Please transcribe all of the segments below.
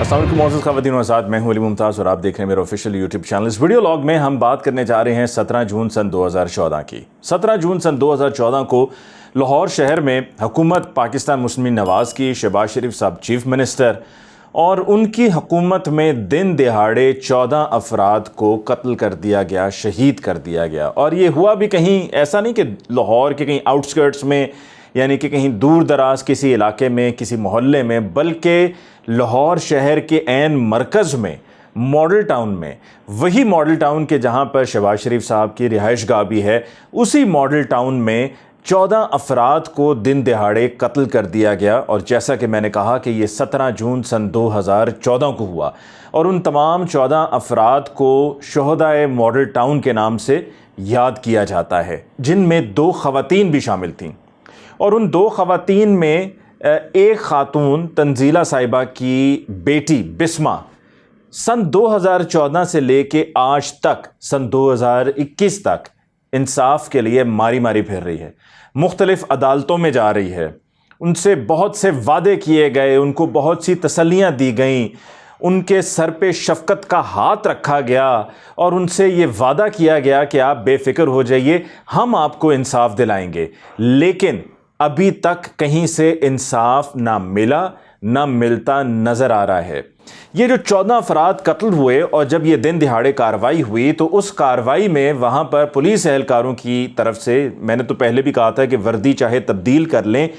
अस्सलाम वालेकुम मोअज़्ज़ज़ ख़वातीन व हज़रात, मैं हूं अली मुमताज़ और आप देख रहे हैं मेरा ऑफिशियल यूट्यूब चैनल। इस वीडियो लॉग में हम बात करने जा रहे हैं 17 जून सन 2014 की। 17 जून सन 2014 को लाहौर शहर में हुकूमत पाकिस्तान मुस्लिम नवाज़ की, शहबाज शरीफ साहब चीफ मिनिस्टर और उनकी हुकूमत में दिन दिहाड़े 14 अफराद को कत्ल कर दिया गया, शहीद कर दिया गया। और ये हुआ भी कहीं ऐसा नहीं कि लाहौर के कहीं आउटस्कर्ट्स में, यानी कि कहीं दूर दराज किसी इलाके में, किसी मोहल्ले में, बल्कि लाहौर शहर के ऐन मरकज़ में, मॉडल टाउन में, वही मॉडल टाउन के जहाँ पर शहबाज शरीफ साहब की रिहाइश गाह भी है, उसी मॉडल टाउन में 14 अफराद को दिन दिहाड़े कत्ल कर दिया गया। और जैसा कि मैंने कहा कि ये 17 जून सन 2014 को हुआ और उन तमाम 14 अफराद को शोहदाए मॉडल टाउन के नाम से याद किया जाता है, जिनमें 2 ख़वातीन भी शामिल थीं। और उन 2 ख़वातीन में एक ख़ातून तंजीला साहिबा की बेटी बिस्मा सन 2014 से लेके आज तक सन 2021 तक इंसाफ के लिए मारी मारी फिर रही है, मुख्तलिफ़ अदालतों में जा रही है। उनसे बहुत से वादे किए गए, उनको बहुत सी तसल्लियाँ दी गईं, उनके सर पे शफ़क़त का हाथ रखा गया और उनसे ये वादा किया गया कि आप बेफ़िक्र हो जाइए, हम आपको इंसाफ दिलाएंगे। लेकिन अभी तक कहीं से इंसाफ ना मिला, ना मिलता नज़र आ रहा है। ये जो 14 अफराद कत्ल हुए और जब ये दिन दिहाड़े कार्रवाई हुई तो उस कार्रवाई में वहाँ पर पुलिस एहलकारों की तरफ से, मैंने तो पहले भी कहा था कि वर्दी चाहे तब्दील कर लें,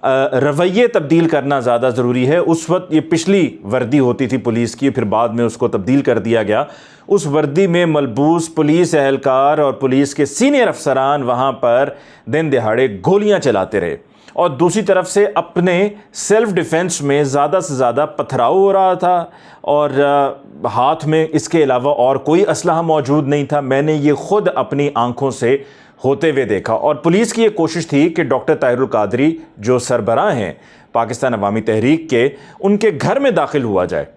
रवैये तब्दील करना ज़्यादा ज़रूरी है। उस वक्त ये पिछली वर्दी होती थी पुलिस की, फिर बाद में उसको तब्दील कर दिया गया। उस वर्दी में मलबूस पुलिस एहलकार और पुलिस के सीनियर अफसरान वहाँ पर दिन दिहाड़े गोलियाँ चलाते रहे और दूसरी तरफ से अपने सेल्फ़ डिफेंस में ज़्यादा से ज़्यादा पथराव हो रहा था और हाथ में इसके अलावा और कोई असलहा मौजूद नहीं था। मैंने ये ख़ुद अपनी आँखों से होते हुए देखा और पुलिस की ये कोशिश थी कि डॉक्टर ताहिरुल कादरी जो सरबराह हैं पाकिस्तान अवामी तहरीक के, उनके घर में दाखिल हुआ जाए।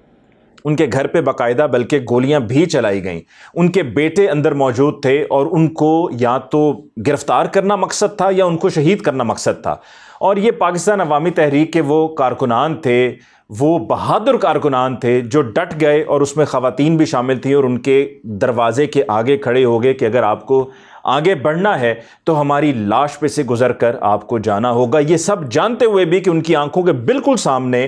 उनके घर पे बाकायदा बल्कि गोलियां भी चलाई गईं। उनके बेटे अंदर मौजूद थे और उनको या तो गिरफ्तार करना मकसद था या उनको शहीद करना मकसद था। और ये पाकिस्तान अवामी तहरीक के वो कारकुनान थे, वो बहादुर कारकुनान थे जो डट गए और उसमें ख़वातीन भी शामिल थी और उनके दरवाजे के आगे खड़े हो गए कि अगर आपको आगे बढ़ना है तो हमारी लाश पे से गुजर कर आपको जाना होगा। ये सब जानते हुए भी कि उनकी आंखों के बिल्कुल सामने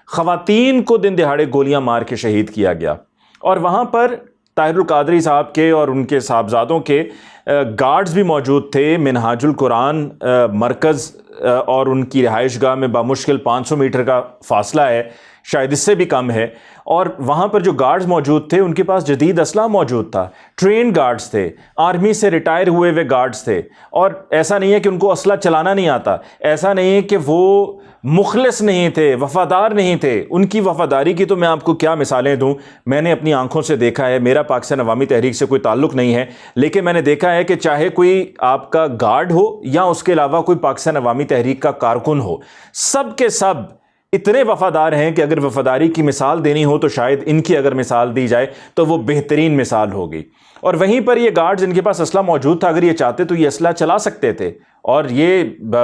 ख़वातीन को दिन दिहाड़े गोलियां मार के शहीद किया गया। और वहाँ पर ताहिरुल कादरी साहब के और उनके साहबजादों के गार्ड्स भी मौजूद थे। मिनहाजुल कुरान मरकज़ और उनकी रिहाइश गाह में बामुश्किल 500 मीटर का फासला है, शायद इससे भी कम है। और वहाँ पर जो गार्ड्स मौजूद थे उनके पास जदीद असलहा मौजूद था, ट्रेन गार्ड्स थे, आर्मी से रिटायर हुए हुए गार्ड्स थे। और ऐसा नहीं है कि उनको असला चलाना नहीं आता, ऐसा नहीं है कि वो मुखलिस नहीं थे, वफ़ादार नहीं थे। उनकी वफ़ादारी की तो मैं आपको क्या मिसालें दूँ, मैंने अपनी आंखों से देखा है। मेरा पाकिस्तान अवामी तहरीक से कोई ताल्लुक़ नहीं है, लेकिन मैंने देखा है कि चाहे कोई आपका गार्ड हो या उसके अलावा कोई पाकिस्तान अवामी तहरीक का कारकुन हो, सब के सब इतने वफ़ादार हैं कि अगर वफ़ादारी की मिसाल देनी हो तो शायद इनकी अगर मिसाल दी जाए तो वो बेहतरीन मिसाल होगी। और वहीं पर ये गार्ड्स, इनके पास असला मौजूद था, अगर ये चाहते तो ये असला चला सकते थे। और ये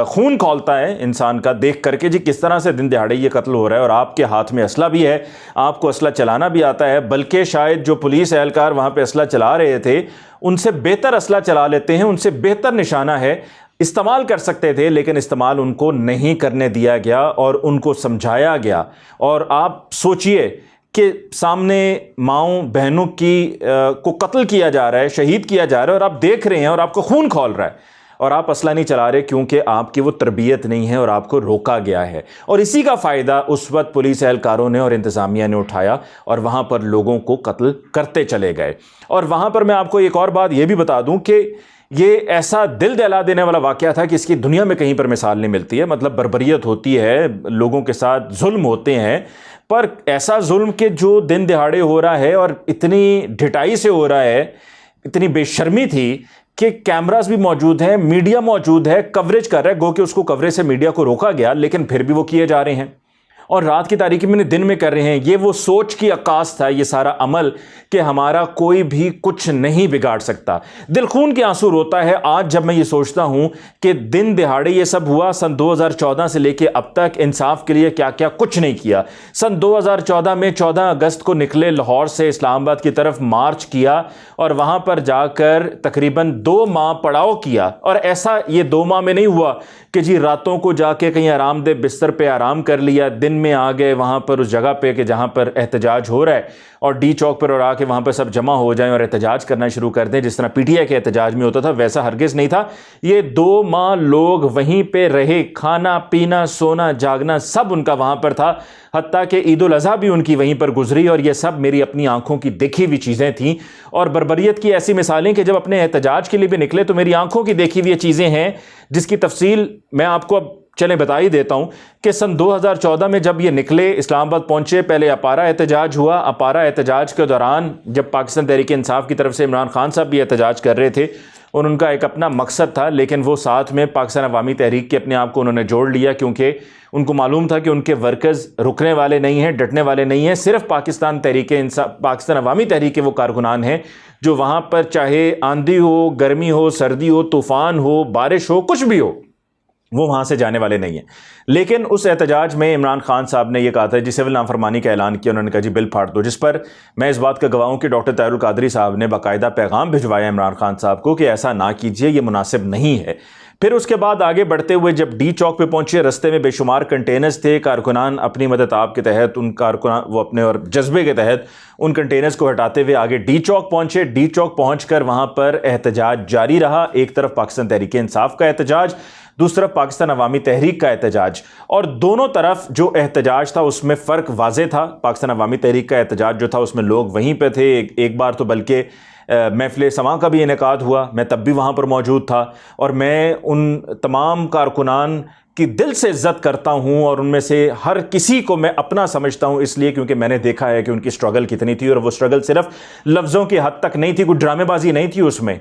खून खौलता है इंसान का देख करके जी किस तरह से दिन दिहाड़े ये कत्ल हो रहा है और आपके हाथ में असला भी है, आपको असला चलाना भी आता है, बल्कि शायद जो पुलिस एहलकार वहाँ पे असला चला रहे थे उनसे बेहतर असला चला लेते हैं, उनसे बेहतर निशाना है, इस्तेमाल कर सकते थे, लेकिन इस्तेमाल उनको नहीं करने दिया गया और उनको समझाया गया। और आप सोचिए कि सामने माओं बहनों की को कत्ल किया जा रहा है, शहीद किया जा रहा है और आप देख रहे हैं और आपको खून खौल रहा है और आप असला नहीं चला रहे क्योंकि आपकी वो तरबियत नहीं है और आपको रोका गया है। और इसी का फ़ायदा उस वक्त पुलिस एहलकारों ने और इंतज़ामिया ने उठाया और वहाँ पर लोगों को कत्ल करते चले गए। और वहाँ पर मैं आपको एक और बात ये भी बता दूँ कि ये ऐसा दिल दहला देने वाला वाक़या था कि इसकी दुनिया में कहीं पर मिसाल नहीं मिलती है। मतलब बर्बरियत होती है, लोगों के साथ जुल्म होते हैं, पर ऐसा जुल्म के जो दिन दिहाड़े हो रहा है और इतनी ढिठाई से हो रहा है, इतनी बेशर्मी थी कि कैमरास भी मौजूद हैं, मीडिया मौजूद है, कवरेज कर रहा है, गो कि उसको कवरेज से मीडिया को रोका गया, लेकिन फिर भी वो किए जा रहे हैं। और रात की तारीकी में दिन में कर रहे हैं। ये वो सोच की अक्कास था ये सारा अमल कि हमारा कोई भी कुछ नहीं बिगाड़ सकता। दिल खून के आंसू रोता है आज जब मैं ये सोचता हूं कि दिन दिहाड़े ये सब हुआ। सन 2014 से लेके अब तक इंसाफ के लिए क्या क्या कुछ नहीं किया। सन 2014 में 14 अगस्त को निकले लाहौर से इस्लामाबाद की तरफ मार्च किया और वहां पर जाकर तकरीबन 2 माह पड़ाव किया। और ऐसा ये 2 माह में नहीं हुआ कि जी रातों को जाके कहीं आरामदेह बिस्तर पे आराम कर लिया, दिन में आ गए वहां पर उस जगह पे कि जहां पर एहतजाज हो रहा है और डी चौक पर और आके वहां पर सब जमा हो जाएं और एहतजाज करना शुरू कर दें जिस तरह पीटीआई के एहतजाज में होता था, वैसा हरगिज नहीं था। ये 2 माह लोग वहीं पे रहे, खाना पीना सोना जागना सब उनका वहां पर था, हत्ता कि ईद उल अज़हा भी उनकी वहीं पर गुजरी। और ये सब मेरी अपनी आंखों की देखी हुई चीज़ें थीं। और बर्बरियत की ऐसी मिसालें कि जब अपने एहतजाज के लिए भी निकले तो मेरी आंखों की देखी हुई चीज़ें हैं जिसकी तफसील मैं आपको अब चलें बता ही देता हूं कि सन 2014 में जब ये निकले, इस्लामाबाद पहुंचे, पहले अपारा एहतजाज हुआ। अपारा एहतजाज के दौरान जब पाकिस्तान तहरीक इंसाफ की तरफ से इमरान खान साहब भी एहतजाज कर रहे थे और उनका एक अपना मकसद था, लेकिन वो साथ में पाकिस्तान अवामी तहरीक के अपने आप को उन्होंने जोड़ लिया क्योंकि उनको मालूम था कि उनके वर्कर्स रुकने वाले नहीं हैं, डटने वाले नहीं हैं। सिर्फ पाकिस्तान तहरीक इंसाफ, पाकिस्तान अवामी तहरीक के वो कारकुनान हैं जो वहाँ पर चाहे आंधी हो, गर्मी हो, सर्दी हो, तूफ़ान हो, बारिश हो, कुछ भी हो, वो वहाँ से जाने वाले नहीं हैं। लेकिन उस एहतजाज में इमरान खान साहब ने यह कहा था, जी सिविल नाफरमानी का ऐलान किया, उन्होंने कहा जी बिल फाड़ दो, जिस पर मैं इस बात का गवाह हूं कि डॉक्टर ताहिरुल कादरी साहब ने बाकायदा पैगाम भिजवाया इमरान खान साहब को कि ऐसा ना कीजिए, ये मुनासिब नहीं है। फिर उसके बाद आगे बढ़ते हुए जब डी चौक पे पहुंचे, रस्ते में बेशुमार कंटेनर्स थे, कारकुनान अपनी मदद आप के तहत उन कारकुनान वो अपने और जज्बे के तहत उन कंटेनर्स को हटाते हुए आगे डी चौक पहुंचे। डी चौक पहुंचकर वहां पर एहतजाज जारी रहा। एक तरफ पाकिस्तान तहरीक इंसाफ का एहतजाज, दूसरी तरफ पाकिस्तान अवामी तहरीक का एहतजाज, और दोनों तरफ जो एहतजाज था उसमें फ़र्क वाज़े था। पाकिस्तान अवामी तहरीक का एहतजाज जो था उसमें लोग वहीं पे थे। एक बार तो बल्कि महफ़िल समा का भी इनेकाद हुआ, मैं तब भी वहाँ पर मौजूद था और मैं उन तमाम कारकुनान की दिल से इज़्ज़त करता हूँ और उनमें से हर किसी को मैं अपना समझता हूँ, इसलिए क्योंकि मैंने देखा है कि उनकी स्ट्रगल कितनी थी और वो स्ट्रगल सिर्फ लफ्ज़ों की हद तक नहीं थी, कोई ड्रामेबाजी नहीं थी उसमें।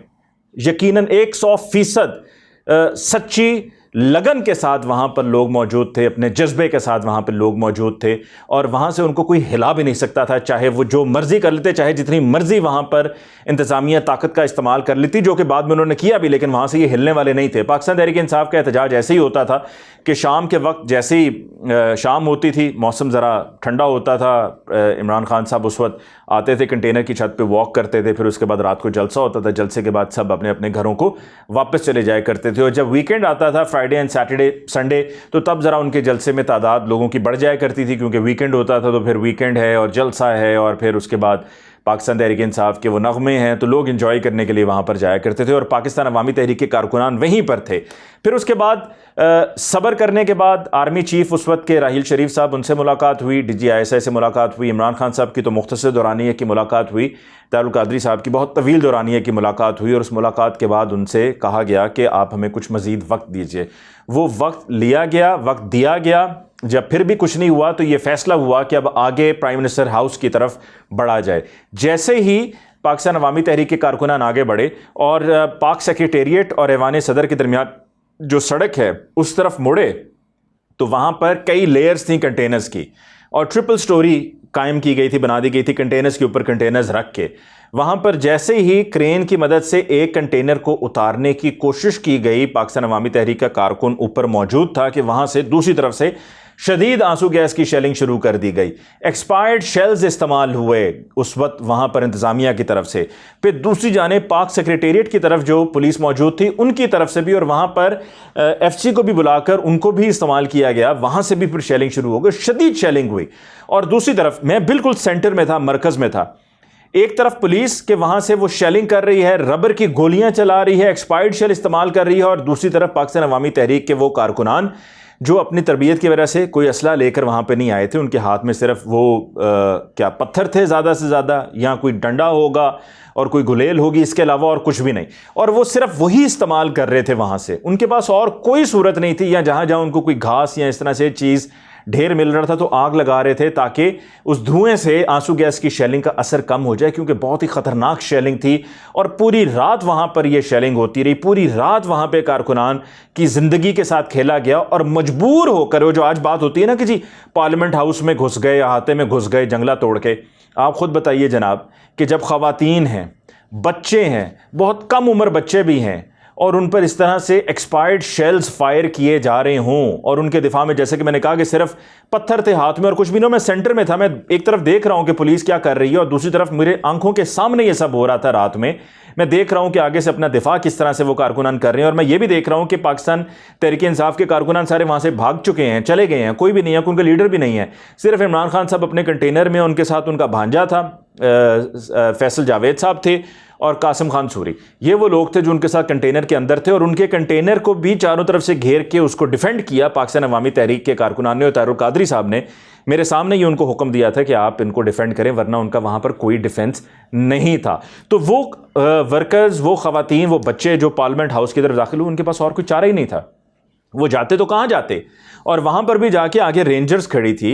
यकीनन 100% सच्ची लगन के साथ वहाँ पर लोग मौजूद थे, अपने जज्बे के साथ वहाँ पर लोग मौजूद थे और वहाँ से उनको कोई हिला भी नहीं सकता था, चाहे वो जो मर्ज़ी कर लेते, चाहे जितनी मर्ज़ी वहाँ पर इंतज़ामिया ताकत का इस्तेमाल कर लेती, जो कि बाद में उन्होंने किया भी, लेकिन वहाँ से ये हिलने वाले नहीं थे। पाकिस्तान तहरीक इंसाफ का एहतजाज ऐसे ही होता था कि शाम के वक्त जैसे ही शाम होती थी, मौसम ज़रा ठंडा होता था, इमरान खान साहब उस वक्त आते थे, कंटेनर की छत पे वॉक करते थे, फिर उसके बाद रात को जलसा होता था, जलसे के बाद सब अपने अपने घरों को वापस चले जाया करते थे। और जब वीकेंड आता था, फ्राइडे एंड सैटरडे संडे, तो तब ज़रा उनके जलसे में तादाद लोगों की बढ़ जाया करती थी क्योंकि वीकेंड होता था, तो फिर वीकेंड है और जलसा है और फिर उसके बाद पाकिस्तान तहरीक इंसाफ के वो नगमे हैं, तो लोग एंजॉय करने के लिए वहाँ पर जाया करते थे और पाकिस्तान अवामी तहरीक के कारकुनान वहीं पर थे। फिर उसके बाद सब्र करने के बाद आर्मी चीफ उस वक्त के राहील शरीफ साहब, उनसे मुलाकात हुई, DGI से मुलाकात हुई, इमरान खान साहब की तो मुख्तसर दौरानिया की मुलाकात हुई, ताहिरुल कादरी साहब की बहुत तवील दौरानिया की मुलाकात हुई और उस मुलाकात के बाद उनसे कहा गया कि आप हमें कुछ मज़ीद वक्त दीजिए। वो वक्त लिया गया, वक्त दिया गया। जब फिर भी कुछ नहीं हुआ तो ये फैसला हुआ कि अब आगे प्राइम मिनिस्टर हाउस की तरफ बढ़ा जाए। जैसे ही पाकिस्तान अवामी तहरीक के कारकुनान आगे बढ़े और पाक सेक्रेटेरिएट और ऐवान सदर के दरमियान जो सड़क है उस तरफ मुड़े, तो वहाँ पर कई लेयर्स थी कंटेनर्स की और ट्रिपल स्टोरी कायम की गई थी, बना दी गई थी कंटेनर्स के ऊपर कंटेनर्स रख के। वहाँ पर जैसे ही क्रेन की मदद से एक कंटेनर को उतारने की कोशिश की गई, पाकिस्तान अवामी तहरीक का कारकुन ऊपर मौजूद था कि वहाँ से दूसरी तरफ से शदीद आंसू गैस की शेलिंग शुरू कर दी गई। एक्सपायर्ड शेल्स इस्तेमाल हुए उस वक्त वहाँ पर इंतज़ामिया की तरफ से। फिर दूसरी जानिब पाक सेक्रेटेरिएट की तरफ जो पुलिस मौजूद थी उनकी तरफ से भी, और वहाँ पर FC को भी बुलाकर उनको भी इस्तेमाल किया गया, वहाँ से भी फिर शेलिंग शुरू हो गई, शदीद शेलिंग हुई। और दूसरी तरफ मैं बिल्कुल सेंटर में था, मरकज़ में था, एक तरफ पुलिस के वहाँ से वो शेलिंग कर रही है, रबर की गोलियाँ चला रही है, एक्सपायर्ड शेल इस्तेमाल कर रही है, और दूसरी तरफ पाकिस्तान अवामी तहरीक के वो कारकुनान जो अपनी तरबियत की वजह से कोई असला लेकर वहाँ पे नहीं आए थे, उनके हाथ में सिर्फ वो क्या पत्थर थे ज़्यादा से ज़्यादा, या कोई डंडा होगा और कोई गुलेल होगी, इसके अलावा और कुछ भी नहीं। और वो सिर्फ वही इस्तेमाल कर रहे थे वहाँ से, उनके पास और कोई सूरत नहीं थी, या जहाँ जहाँ उनको कोई घास या इस तरह से चीज़ ढेर मिल रहा था तो आग लगा रहे थे ताकि उस धुएं से आंसू गैस की शेलिंग का असर कम हो जाए, क्योंकि बहुत ही ख़तरनाक शेलिंग थी और पूरी रात वहाँ पर यह शेलिंग होती रही। पूरी रात वहाँ पर कारकुनान की ज़िंदगी के साथ खेला गया और मजबूर होकर, वो जो आज बात होती है ना कि जी पार्लियामेंट हाउस में घुस गए, अहाते में घुस गए जंगला तोड़ के, आप खुद बताइए जनाब कि जब ख़वातीन हैं, बच्चे हैं, बहुत कम उम्र बच्चे भी हैं, और उन पर इस तरह से एक्सपायर्ड शेल्स फायर किए जा रहे हों, और उनके दिफा में जैसे कि मैंने कहा कि सिर्फ पत्थर थे हाथ में और कुछ भी नहीं। मैं सेंटर में था, मैं एक तरफ देख रहा हूं कि पुलिस क्या कर रही है और दूसरी तरफ मेरे आंखों के सामने ये सब हो रहा था। रात में मैं देख रहा हूं कि आगे से अपना दिफा किस तरह से वो कारकुनान कर रहे हैं, और मैं ये भी देख रहा हूं कि पाकिस्तान तहरीक इंसाफ के कारकुनान सारे वहां से भाग चुके हैं, चले गए हैं, कोई भी नहीं है, उनका लीडर भी नहीं है। सिर्फ इमरान खान साहब अपने कंटेनर में, उनके साथ उनका भांजा था फैसल जावेद साहब थे और कासिम खान सूरी, ये वो लोग थे जो उनके साथ कंटेनर के अंदर थे, और उनके कंटेनर को भी चारों तरफ से घेर के उसको डिफेंड किया पाकिस्तान अवामी तहरीक के कारकुनान ने। और तारुल कादरी साहब ने मेरे सामने ही उनको हुक्म दिया था कि आप इनको डिफेंड करें, वरना उनका वहां पर कोई डिफेंस नहीं था। तो वो वर्कर्स, वो खवातीन, वो बच्चे जो पार्लियामेंट हाउस की तरफ दाखिल हुए, उनके पास और कोई चारा ही नहीं था। वो जाते तो कहाँ जाते, और वहां पर भी जाके आगे रेंजर्स खड़ी थी,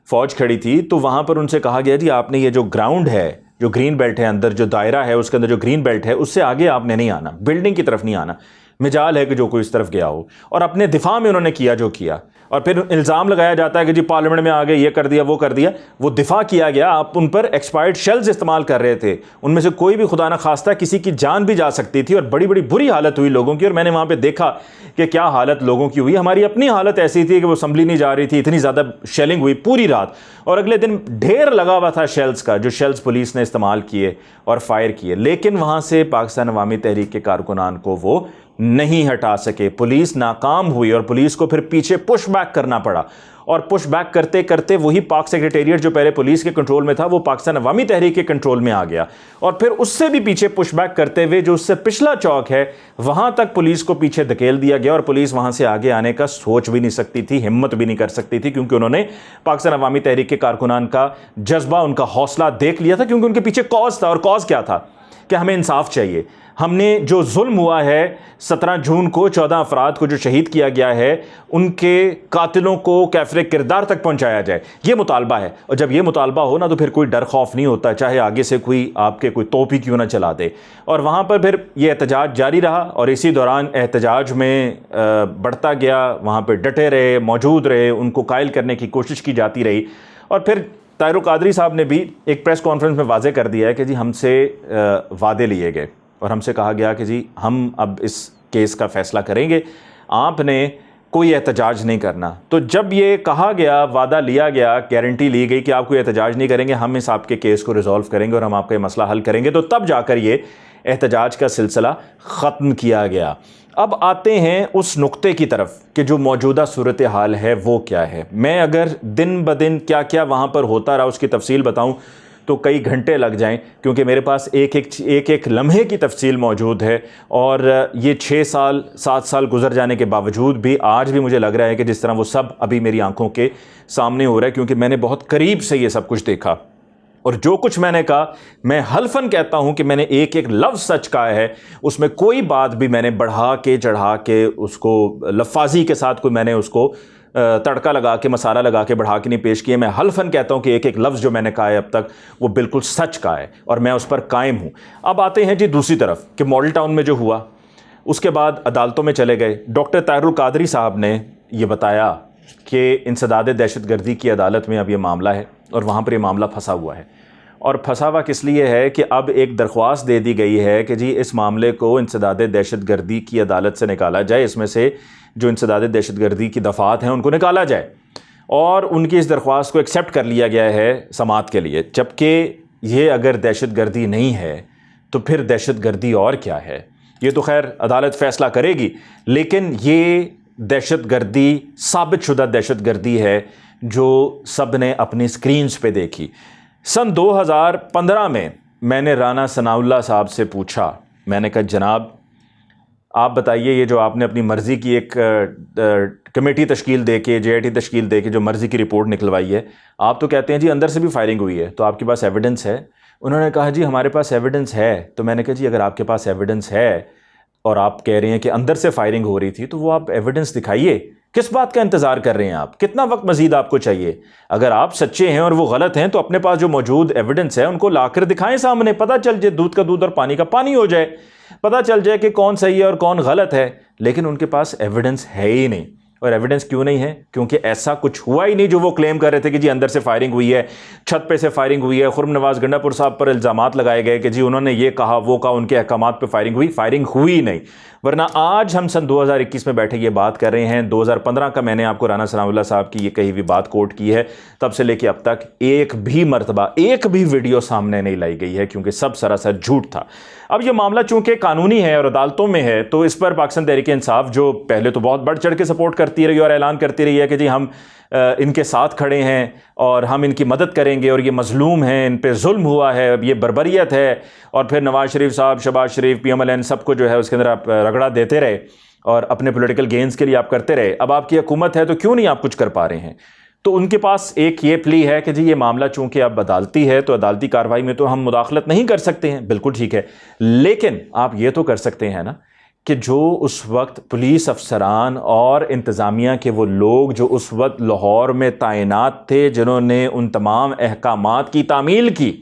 फौज खड़ी थी, तो वहां पर उनसे कहा गया जी आपने ये जो ग्राउंड है, जो ग्रीन बेल्ट है, अंदर जो दायरा है उसके अंदर जो ग्रीन बेल्ट है, उससे आगे आपने नहीं आना, बिल्डिंग की तरफ नहीं आना। मिजाल है कि जो कोई इस तरफ गया हो, और अपने दिफा में उन्होंने किया जो किया। और फिर इल्ज़ाम लगाया जाता है कि जी पार्लियामेंट में आ गए, ये कर दिया, वो कर दिया। वो दिफा किया गया, आप उन पर एक्सपायर्ड शेल्स इस्तेमाल कर रहे थे, उनमें से कोई भी खुदा ना खास्ता किसी की जान भी जा सकती थी, और बड़ी बड़ी बुरी हालत हुई लोगों की। और मैंने वहाँ पर देखा कि क्या हालत लोगों की हुई। हमारी अपनी हालत ऐसी थी कि वो असम्बली नहीं जा रही थी, इतनी ज़्यादा शेलिंग हुई पूरी रात, और अगले दिन ढेर लगा हुआ था शेल्स का, जो शेल्स पुलिस ने इस्तेमाल किए और फायर किए। लेकिन वहाँ से पाकिस्तान अवामी तहरीक के कारकुनान को वो नहीं हटा सके, पुलिस नाकाम हुई, और पुलिस को फिर पीछे पुश बैक करना पड़ा। और पुश बैक करते करते वही पाक सेक्रेटेरिएट जो पहले पुलिस के कंट्रोल में था, वो पाकिस्तान अवामी तहरीक के कंट्रोल में आ गया। और फिर उससे भी पीछे पुश बैक करते हुए जो उससे पिछला चौक है, वहां तक पुलिस को पीछे धकेल दिया गया, और पुलिस वहां से आगे आने का सोच भी नहीं सकती थी, हिम्मत भी नहीं कर सकती थी, क्योंकि उन्होंने पाकिस्तान अवामी तहरीक के कारकुनान का जज्बा, उनका हौसला देख लिया था। क्योंकि उनके पीछे कॉज था, और कॉज क्या था कि हमें इंसाफ चाहिए। हमने जो जुल्म हुआ है 17 जून को, 14 अफराद को जो शहीद किया गया है, उनके कातिलों को कैफरे किरदार तक पहुंचाया जाए, ये मुतालबा है। और जब ये मुतालबा हो ना, तो फिर कोई डर खौफ नहीं होता, चाहे आगे से कोई आपके कोई तोप ही क्यों ना चला दे। और वहाँ पर फिर ये एहतजाज जारी रहा, और इसी दौरान एहतजाज में बढ़ता गया, वहाँ पर डटे रहे, मौजूद रहे, उनको कायल करने की कोशिश की जाती रही। और फिर तारुल कादरी साहब ने भी एक प्रेस कॉन्फ्रेंस में वाजे कर दिया है कि जी हमसे वादे लिए गए, और हमसे कहा गया कि जी हम अब इस केस का फैसला करेंगे, आपने कोई एहतजाज नहीं करना। तो जब ये कहा गया, वादा लिया गया, गारंटी ली गई कि आप कोई एहतजाज नहीं करेंगे, हम इस आपके केस को रिजॉल्व करेंगे और हम आपका ये मसला हल करेंगे, तो तब जाकर ये एहतजाज का सिलसिला ख़त्म किया गया। अब आते हैं उस नुक्ते की तरफ कि जो मौजूदा सूरत हाल है वो क्या है। मैं अगर दिन ब दिन क्या क्या वहाँ पर होता रहा उसकी तफसील बताऊँ तो कई घंटे लग जाएं, क्योंकि मेरे पास एक लम्हे की तफसील मौजूद है। और ये 6 साल 7 साल गुजर जाने के बावजूद भी आज भी मुझे लग रहा है कि जिस तरह वो सब अभी मेरी आंखों के सामने हो रहा है, क्योंकि मैंने बहुत करीब से ये सब कुछ देखा। और जो कुछ मैंने कहा, मैं हल्फन कहता हूं कि मैंने एक एक लफ्ज़ सच कहा है, उसमें कोई बात भी मैंने बढ़ा के चढ़ा के उसको लफाजी के साथ कोई मैंने उसको तड़का लगा के, मसाला लगा के, बढ़ा के नहीं पेश किए। मैं हल्फन कहता हूं कि एक एक लफ्ज़ जो मैंने कहा है अब तक वो बिल्कुल सच का है, और मैं उस पर कायम हूं। अब आते हैं जी दूसरी तरफ कि मॉडल टाउन में जो हुआ, उसके बाद अदालतों में चले गए। डॉक्टर तारुल कादरी साहब ने ये बताया कि इंसदाद दहशतगर्दी की अदालत में अब ये मामला है, और वहाँ पर ये मामला फंसा हुआ है। और फंसा हुआ किस लिए है कि अब एक दरख्वास्त दे दी गई है कि जी इस मामले को इंसदाद दहशतगर्दी की अदालत से निकाला जाए, इसमें से जो इंसदाद दहशतगर्दी की दफ़ात हैं उनको निकाला जाए, और उनकी इस दरख्वास्त को एक्सेप्ट कर लिया गया है समात के लिए। जबकि ये अगर दहशतगर्दी नहीं है तो फिर दहशतगर्दी और क्या है, ये तो खैर अदालत फ़ैसला करेगी, लेकिन ये दहशतगर्दी साबित शुदा दहशतगर्दी है जो सब ने अपनी स्क्रीन्स पे देखी। सन 2015 में मैंने राना सनाउल्लाह साहब से पूछा, मैंने कहा जनाब आप बताइए, ये जो आपने अपनी मर्ज़ी की एक कमेटी तश्कील दे के, JIT तश्कील दे के जो मर्ज़ी की रिपोर्ट निकलवाई है, आप तो कहते हैं जी अंदर से भी फायरिंग हुई है, तो आपके पास एविडेंस है? उन्होंने कहा जी हमारे पास एविडेंस है। तो मैंने कहा जी अगर आपके पास एविडेंस है और आप कह रहे हैं कि अंदर से फायरिंग हो रही थी, तो वो आप एविडेंस दिखाइए किस बात का इंतजार कर रहे हैं आप? कितना वक्त मजीद आपको चाहिए? अगर आप सच्चे हैं और वो गलत हैं तो अपने पास जो मौजूद एविडेंस है उनको लाकर दिखाएं सामने, पता चल जाए, दूध का दूध और पानी का पानी हो जाए, पता चल जाए कि कौन सही है और कौन गलत है। लेकिन उनके पास एविडेंस है ही नहीं। और एविडेंस क्यों नहीं है? क्योंकि ऐसा कुछ हुआ ही नहीं जो वो क्लेम कर रहे थे कि जी अंदर से फायरिंग हुई है, छत पे से फायरिंग हुई है। खुर्म नवाज गंडापुर साहब पर इल्जामात लगाए गए कि जी उन्होंने ये कहा वो कहा, उनके अहकामात पे फायरिंग हुई नहीं। वरना आज हम सन 2021 में बैठे ये बात कर रहे हैं। 2015 का मैंने आपको राना सनाउल्लाह साहब की ये कही हुई बात कोट की है, तब से लेके अब तक एक भी मरतबा एक भी वीडियो सामने नहीं लाई गई है, क्योंकि सब सरासर झूठ था। अब ये मामला चूंकि कानूनी है और अदालतों में है, तो इस पर पाकिस्तान तहरीक इंसाफ जो पहले तो बहुत बढ़ चढ़ के सपोर्ट करती रही और ऐलान करती रही है कि जी हम इनके साथ खड़े हैं और हम इनकी मदद करेंगे और ये मजलूम हैं, इन पे जुल्म हुआ है, अब ये बर्बरियत है। और फिर नवाज शरीफ साहब, शहबाज शरीफ, PMLN सबको जो है उसके अंदर आप रगड़ा देते रहे और अपने पॉलिटिकल गेन्स के लिए आप करते रहे। अब आपकी हुकूमत है तो क्यों नहीं आप कुछ कर पा रहे हैं? तो उनके पास एक ये प्ली है कि जी ये मामला चूंकि अब अदालती है तो अदालती कार्रवाई में तो हम मुदाखलत नहीं कर सकते हैं। बिल्कुल ठीक है, लेकिन आप ये तो कर सकते हैं ना कि जो उस वक्त पुलिस अफसरान और इंतज़ामिया के वो लोग जो उस वक्त लाहौर में तैनात थे, जिन्होंने उन तमाम अहकामात की तामील की,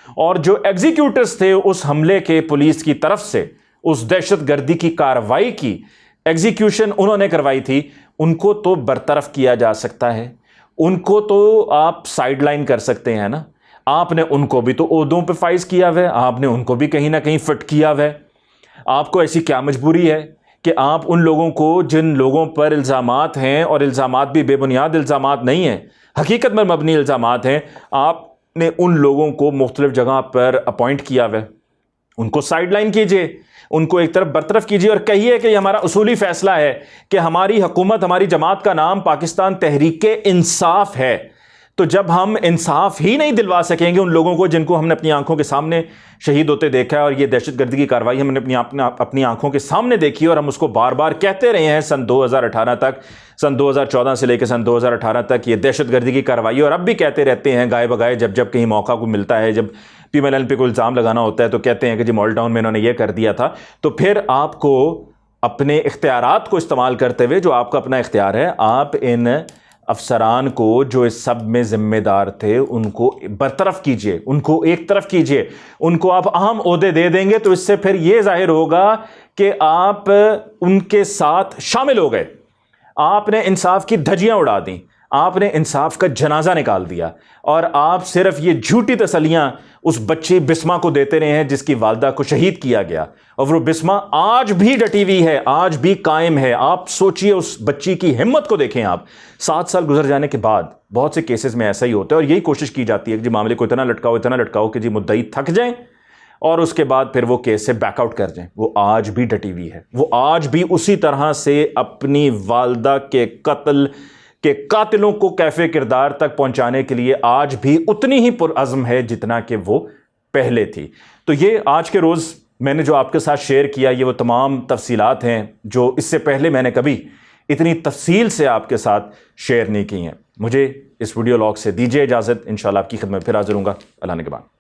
और जो एग्जीक्यूटर्स थे उस हमले के पुलिस की तरफ से, उस दहशतगर्दी की कार्रवाई की एग्जीक्यूशन उन्होंने करवाई थी, उनको तो बरतरफ किया जा सकता है, उनको तो आप साइडलाइन कर सकते हैं ना। आपने उनको भी तो ओहदों पे फाइज किया हुआ है, आपने उनको भी कहीं ना कहीं फिट किया हुआ है। आपको ऐसी क्या मजबूरी है कि आप उन लोगों को, जिन लोगों पर इल्ज़ामात हैं और इल्ज़ामात भी बेबुनियाद इल्ज़ामात नहीं हैं, हकीकत में मबनी इल्ज़ामात हैं, आपने उन लोगों को मुख्तलिफ जगह पर अपॉइंट किया हुआ है, उनको साइडलाइन कीजिए, उनको एक तरफ बरतरफ कीजिए और कहिए कि हमारा उसूली फैसला है कि हमारी हुकूमत, हमारी जमात का नाम पाकिस्तान तहरीक इंसाफ है। तो जब हम इंसाफ ही नहीं दिलवा सकेंगे उन लोगों को जिनको हमने अपनी आंखों के सामने शहीद होते देखा है, और ये दहशतगर्दी की कार्रवाई हमने अपनी आंखों के सामने देखी और हम उसको बार बार कहते रहे हैं सन 2018 तक, सन 2014 से लेकर सन 2018 तक ये दहशतगर्दी की कार्रवाई, और अब भी कहते रहते हैं गाए बगाए। जब जब कहीं मौका को मिलता है, जब PMLN पे कोई इल्ज़ाम लगाना होता है तो कहते हैं कि जी मॉडल टाउन में इन्होंने ये कर दिया था। तो फिर आपको अपने इख्तियारात को इस्तेमाल करते हुए, जो आपका अपना इख्तियार है, आप इन अफसरान को जो इस सब में जिम्मेदार थे उनको बरतरफ कीजिए, उनको एक तरफ कीजिए, उनको आप अहम ओहदे दे देंगे तो इससे फिर यह जाहिर होगा कि आप उनके साथ शामिल हो गए। आपने इंसाफ की धज्जियां उड़ा दी, आपने इंसाफ का जनाजा निकाल दिया, और आप सिर्फ ये झूठी तसलियां उस बच्ची बिस्मा को देते रहे हैं जिसकी वालदा को शहीद किया गया, और वो बिस्मा आज भी डटी हुई है, आज भी कायम है। आप सोचिए उस बच्ची की हिम्मत को देखें आप। 7 साल गुजर जाने के बाद बहुत से केसेस में ऐसा ही होता है, और यही कोशिश की जाती है कि जी मामले को इतना लटकाओ कि जी मुद्दई थक जाएं और उसके बाद फिर वो केस से बैकआउट कर जाएं। वो आज भी डटी हुई है, वो आज भी उसी तरह से अपनी वालदा के कत्ल के कातिलों को कैफे किरदार तक पहुंचाने के लिए आज भी उतनी ही पुरअज़्म है जितना कि वो पहले थी। तो ये आज के रोज़ मैंने जो आपके साथ शेयर किया, ये वो तमाम तफसीलात हैं जो इससे पहले मैंने कभी इतनी तफसील से आपके साथ शेयर नहीं की हैं। मुझे इस वीडियो लॉग से दीजिए इजाज़त, इंशाल्लाह आपकी खिदमत फिर हाज़िर होऊंगा। अल्लाह ने के बाद।